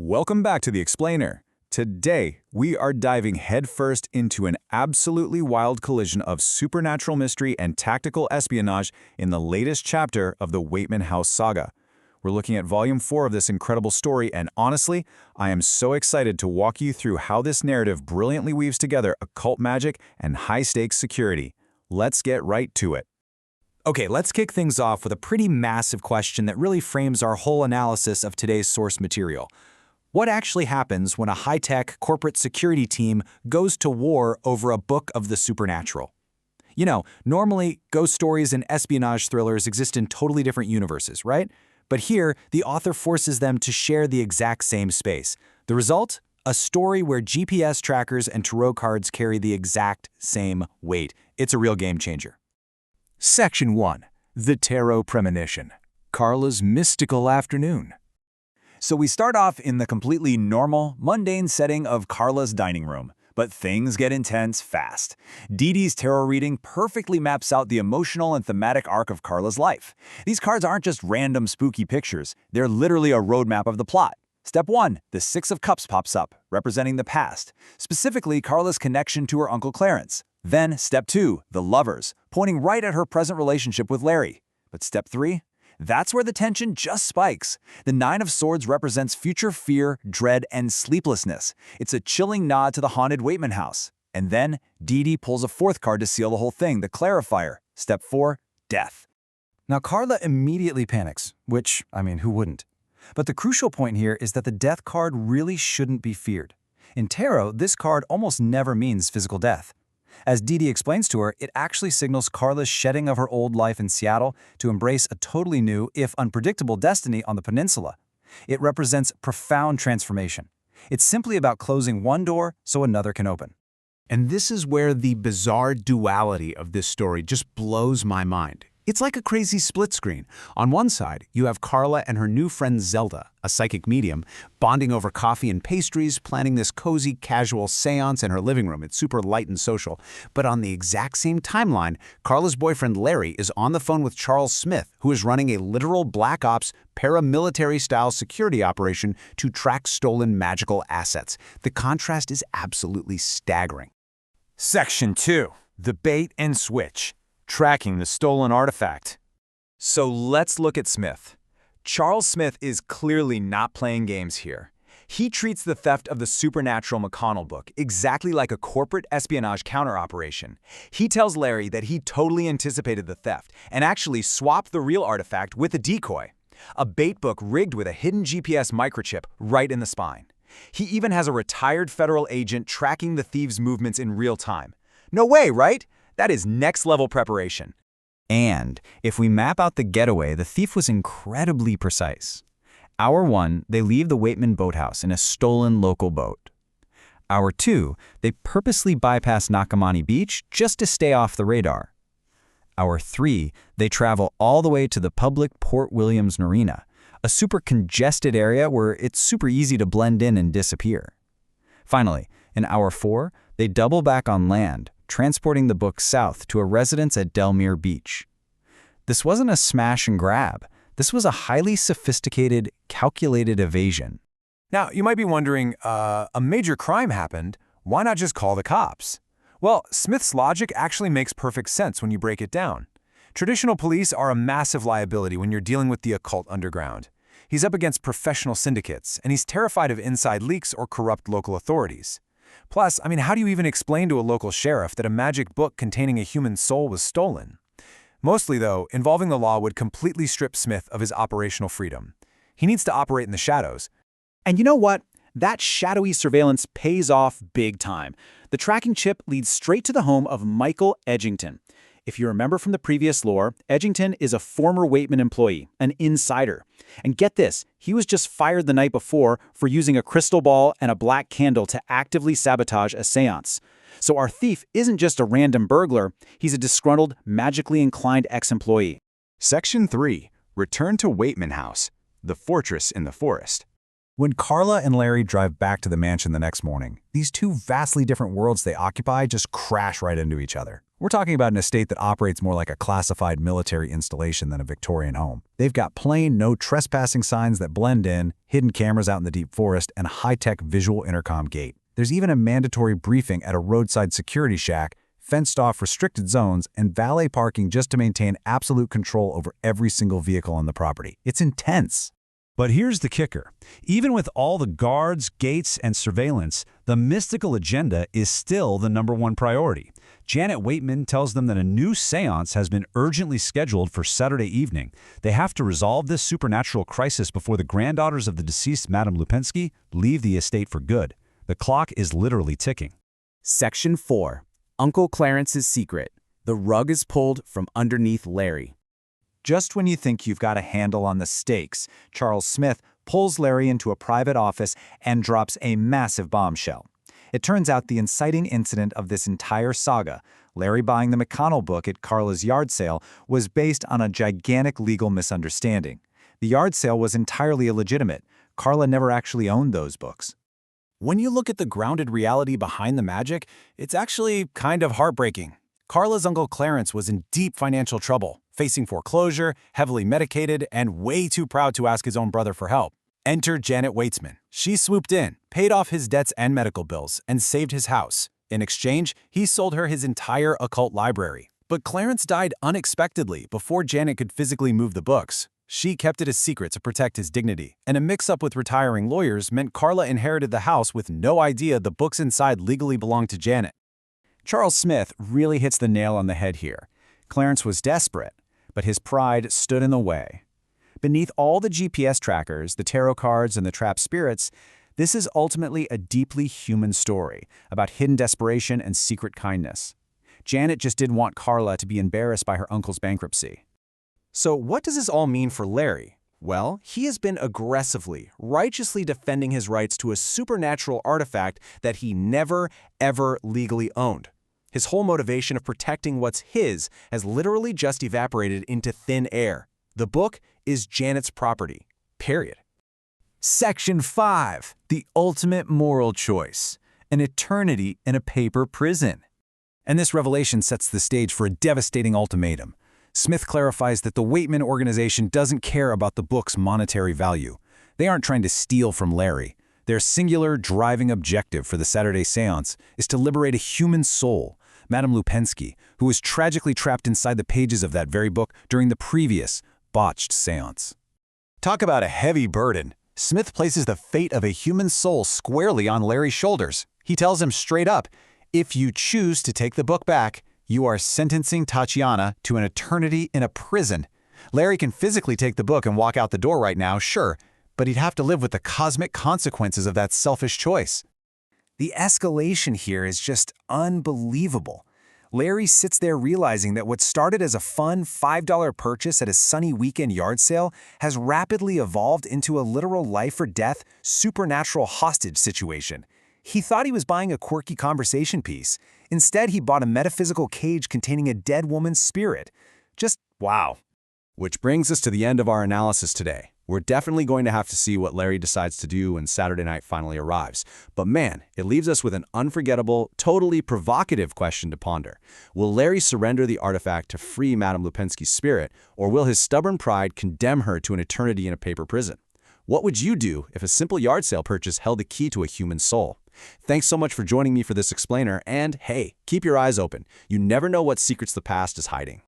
Welcome back to The Explainer. Today, we are diving headfirst into an absolutely wild collision of supernatural mystery and tactical espionage in the latest chapter of the Weightman House saga. We're looking at Volume 4 of this incredible story, and honestly, I am so excited to walk you through how this narrative brilliantly weaves together occult magic and high-stakes security. Let's get right to it. Okay, let's kick things off with a pretty massive question that really frames our whole analysis of today's source material. What actually happens when a high-tech corporate security team goes to war over a book of the supernatural? You know, normally ghost stories and espionage thrillers exist in totally different universes, right? But here, the author forces them to share the exact same space. The result? A story where GPS trackers and tarot cards carry the exact same weight. It's a real game changer. Section 1. The Tarot Premonition. Carla's Mystical Afternoon. So we start off in the completely normal, mundane setting of Carla's dining room. But things get intense fast. Dee Dee's tarot reading perfectly maps out the emotional and thematic arc of Carla's life. These cards aren't just random spooky pictures. They're literally a roadmap of the plot. Step 1. The Six of Cups pops up, representing the past, specifically Carla's connection to her Uncle Clarence. Then, Step 2. The Lovers, pointing right at her present relationship with Larry. But Step 3? That's where the tension just spikes. The Nine of Swords represents future fear, dread, and sleeplessness. It's a chilling nod to the haunted Weightman house. And then, Dee Dee pulls a fourth card to seal the whole thing, the Clarifier. Step 4, Death. Now, Carla immediately panics, which, who wouldn't? But the crucial point here is that the death card really shouldn't be feared. In tarot, this card almost never means physical death. As Dee Dee explains to her, it actually signals Carla's shedding of her old life in Seattle to embrace a totally new, if unpredictable, destiny on the peninsula. It represents profound transformation. It's simply about closing one door so another can open. And this is where the bizarre duality of this story just blows my mind. It's like a crazy split screen. On one side, you have Carla and her new friend Zelda, a psychic medium, bonding over coffee and pastries, planning this cozy, casual seance in her living room. It's super light and social. But on the exact same timeline, Carla's boyfriend Larry is on the phone with Charles Smith, who is running a literal Black Ops paramilitary-style security operation to track stolen magical assets. The contrast is absolutely staggering. Section 2. The Bait and Switch. Tracking the stolen artifact. So let's look at Smith. Charles Smith is clearly not playing games here. He treats the theft of the supernatural McConnell book exactly like a corporate espionage counter-operation. He tells Larry that he totally anticipated the theft and actually swapped the real artifact with a decoy, a bait book rigged with a hidden GPS microchip right in the spine. He even has a retired federal agent tracking the thieves' movements in real time. No way, right? That is next-level preparation. And if we map out the getaway, the thief was incredibly precise. Hour 1, they leave the Weightman boathouse in a stolen local boat. Hour 2, they purposely bypass Nakamani Beach just to stay off the radar. Hour 3, they travel all the way to the public Port Williams Marina, a super congested area where it's super easy to blend in and disappear. Finally, in Hour 4, they double back on land, transporting the book south to a residence at Delmere Beach. This wasn't a smash and grab. This was a highly sophisticated, calculated evasion. Now, you might be wondering, a major crime happened. Why not just call the cops? Well, Smith's logic actually makes perfect sense when you break it down. Traditional police are a massive liability when you're dealing with the occult underground. He's up against professional syndicates, and he's terrified of inside leaks or corrupt local authorities. Plus, how do you even explain to a local sheriff that a magic book containing a human soul was stolen? Mostly, though, involving the law would completely strip Smith of his operational freedom. He needs to operate in the shadows. And you know what? That shadowy surveillance pays off big time. The tracking chip leads straight to the home of Michael Edgington. If you remember from the previous lore, Edgington is a former Weightman employee, an insider. And get this, he was just fired the night before for using a crystal ball and a black candle to actively sabotage a seance. So our thief isn't just a random burglar, he's a disgruntled, magically inclined ex-employee. Section 3. Return to Weightman House, the fortress in the forest. When Carla and Larry drive back to the mansion the next morning, these two vastly different worlds they occupy just crash right into each other. We're talking about an estate that operates more like a classified military installation than a Victorian home. They've got plain no trespassing signs that blend in, hidden cameras out in the deep forest, and a high-tech visual intercom gate. There's even a mandatory briefing at a roadside security shack, fenced-off restricted zones, and valet parking just to maintain absolute control over every single vehicle on the property. It's intense. But here's the kicker. Even with all the guards, gates, and surveillance, the mystical agenda is still the #1 priority. Janet Weightman tells them that a new seance has been urgently scheduled for Saturday evening. They have to resolve this supernatural crisis before the granddaughters of the deceased Madame Lupensky leave the estate for good. The clock is literally ticking. Section 4. Uncle Clarence's Secret. The rug is pulled from underneath Larry. Just when you think you've got a handle on the stakes, Charles Smith pulls Larry into a private office and drops a massive bombshell. It turns out the inciting incident of this entire saga, Larry buying the McConnell book at Carla's yard sale, was based on a gigantic legal misunderstanding. The yard sale was entirely illegitimate. Carla never actually owned those books. When you look at the grounded reality behind the magic, it's actually kind of heartbreaking. Carla's Uncle Clarence was in deep financial trouble, facing foreclosure, heavily medicated, and way too proud to ask his own brother for help. Enter Janet Weightman. She swooped in, paid off his debts and medical bills, and saved his house. In exchange, he sold her his entire occult library. But Clarence died unexpectedly before Janet could physically move the books. She kept it a secret to protect his dignity, and a mix-up with retiring lawyers meant Carla inherited the house with no idea the books inside legally belonged to Janet. Charles Smith really hits the nail on the head here. Clarence was desperate, but his pride stood in the way. Beneath all the GPS trackers, the tarot cards, and the trapped spirits, this is ultimately a deeply human story about hidden desperation and secret kindness. Janet just didn't want Carla to be embarrassed by her uncle's bankruptcy. So what does this all mean for Larry? Well, he has been aggressively, righteously defending his rights to a supernatural artifact that he never, ever legally owned. His whole motivation of protecting what's his has literally just evaporated into thin air. The book is Janet's property. Period. Section 5. The ultimate moral choice. An eternity in a paper prison. And this revelation sets the stage for a devastating ultimatum. Smith clarifies that the Weightman organization doesn't care about the book's monetary value. They aren't trying to steal from Larry. Their singular driving objective for the Saturday seance is to liberate a human soul, Madame Lupensky, who was tragically trapped inside the pages of that very book during the previous, botched seance. Talk about a heavy burden. Smith places the fate of a human soul squarely on Larry's shoulders. He tells him straight up, if you choose to take the book back, you are sentencing Tatiana to an eternity in a prison. Larry can physically take the book and walk out the door right now, sure, but he'd have to live with the cosmic consequences of that selfish choice. The escalation here is just unbelievable. Larry sits there realizing that what started as a fun $5 purchase at a sunny weekend yard sale has rapidly evolved into a literal life-or-death, supernatural hostage situation. He thought he was buying a quirky conversation piece. Instead, he bought a metaphysical cage containing a dead woman's spirit. Just wow. Which brings us to the end of our analysis today. We're definitely going to have to see what Larry decides to do when Saturday night finally arrives. But man, it leaves us with an unforgettable, totally provocative question to ponder. Will Larry surrender the artifact to free Madame Lupensky's spirit, or will his stubborn pride condemn her to an eternity in a paper prison? What would you do if a simple yard sale purchase held the key to a human soul? Thanks so much for joining me for this explainer, and hey, keep your eyes open. You never know what secrets the past is hiding.